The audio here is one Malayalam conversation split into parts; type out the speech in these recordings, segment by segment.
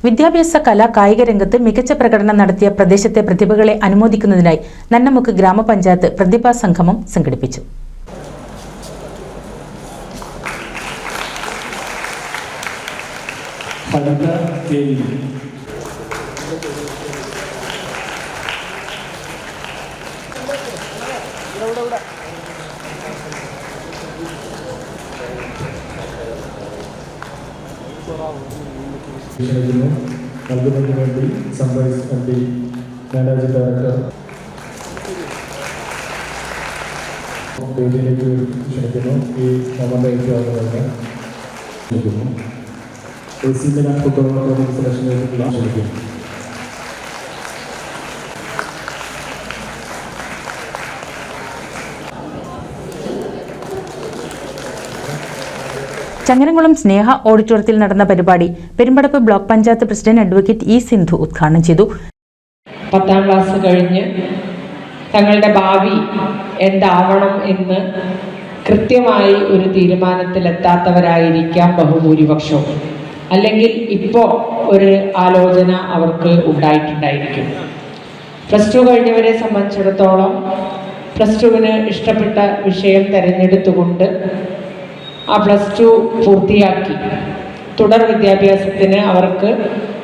വിദ്യാഭ്യാസ കലാ കായിക രംഗത്ത് മികച്ച പ്രകടനം നടത്തിയ പ്രദേശത്തെ പ്രതിഭകളെ അനുമോദിക്കുന്നതിനായി നന്നമുക്ക് ഗ്രാമപഞ്ചായത്ത് പ്രതിഭാ സംഗമം സംഘടിപ്പിച്ചു. നൽകുന്നതിന് വേണ്ടി സൺറൈസ് എംഡി മാനേജിംഗ് ഡയറക്ടർ വേദിയിലേക്ക് ക്ഷണിക്കുന്നു. ഈ നമ്മുടെ ക്ഷണിക്കുന്നു. AC ഫുട്ബോൾ സെലക്ഷനിലേക്കുള്ള ക്ഷണിക്കുന്നു. ചങ്ങരംകുളം സ്നേഹ ഓഡിറ്റോറിയത്തിൽ നടന്ന പരിപാടി Perumpadappu block panchayat president advocate E Sindhu ഉദ്ഘാടനം ചെയ്തു. 10ാം ക്ലാസ് കഴിഞ്ഞ് തങ്ങളുടെ ഭാവി എന്താവണം എന്ന് കൃത്യമായി ഒരു തീരുമാനത്തിലെത്താത്തവരായിരിക്കാം ബഹുഭൂരിപക്ഷവും. അല്ലെങ്കിൽ ഇപ്പോൾ ഒരു ആലോചന അവർക്ക് ഉണ്ടായിട്ടുണ്ടായിരിക്കും. +2 കഴിഞ്ഞവരെ സംബന്ധിച്ചിടത്തോളം +2വിന് ഇഷ്ടപ്പെട്ട വിഷയം തിരഞ്ഞെടുത്തുകൊണ്ട് ആ +2 പൂർത്തിയാക്കി തുടർ വിദ്യാഭ്യാസത്തിന് അവർക്ക്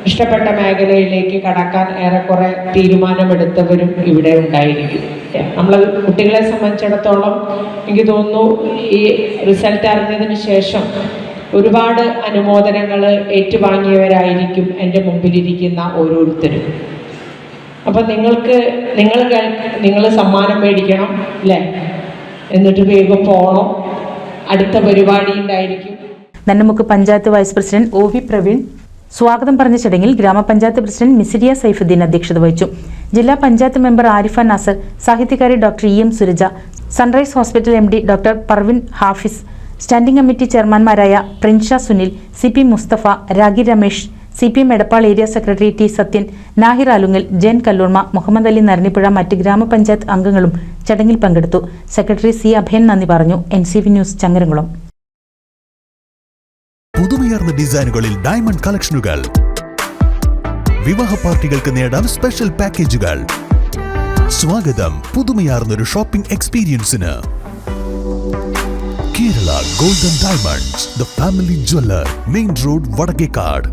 ഇഷ്ടപ്പെട്ട മേഖലയിലേക്ക് കടക്കാൻ ഏറെക്കുറെ തീരുമാനമെടുത്തവരും ഇവിടെ ഉണ്ടായിരിക്കും. നമ്മൾ കുട്ടികളെ സംബന്ധിച്ചിടത്തോളം എനിക്ക് തോന്നുന്നു ഈ റിസൾട്ട് അറിഞ്ഞതിന് ശേഷം ഒരുപാട് അനുമോദനങ്ങൾ ഏറ്റുവാങ്ങിയവരായിരിക്കും എൻ്റെ മുമ്പിലിരിക്കുന്ന ഓരോരുത്തരും. അപ്പം നിങ്ങൾ സമ്മാനം മേടിക്കണം അല്ലേ, എന്നിട്ട് വേഗം പോകണം, അടുത്ത പരിപാടി ഉണ്ടായിരിക്കും. നന്നമുക്ക് panchayat vice president OV Praveen സ്വാഗതം പറഞ്ഞ ചടങ്ങിൽ ഗ്രാമപഞ്ചായത്ത് പ്രസിഡന്റ് മിസിരിയ സൈഫുദ്ദീൻ അധ്യക്ഷത വഹിച്ചു. ജില്ലാ പഞ്ചായത്ത് മെമ്പർ ആരിഫ നാസർ, സാഹിത്യകാരി doctor EM Suraja, sunrise hospital MD doctor Parvin Hafis, standing committee ചെയർമാൻമാരായ Prinsha Sunil, CP Mustafa, Ragi Ramesh, CPM Edappal area secretary T Sathyan, Nahir Alungal, ജെൻ കല്ലൂർമ, മുഹമ്മദ് അലി നരണിപ്പുഴ, മറ്റ് ഗ്രാമപഞ്ചായത്ത് അംഗങ്ങളും ചടങ്ങിൽ പങ്കെടുത്തു. സെക്രട്ടറി C അഭയൻ നന്ദി പറഞ്ഞു. NCV news Changaramkulam. പുതുമയാർന്ന ഡിസൈനുകളിൽ ഡയമണ്ട് കളക്ഷനുകൾ, വിവാഹ പാർട്ടികൾക്ക് നേടാൻ സ്പെഷ്യൽ പാക്കേജുകൾ. സ്വാഗതം പുതുമയാർന്നൊരു ഷോപ്പിംഗ് എക്സ്പീരിയൻസിന്. Kerala golden diamonds, the family jeweller, main road, Vadakkekad.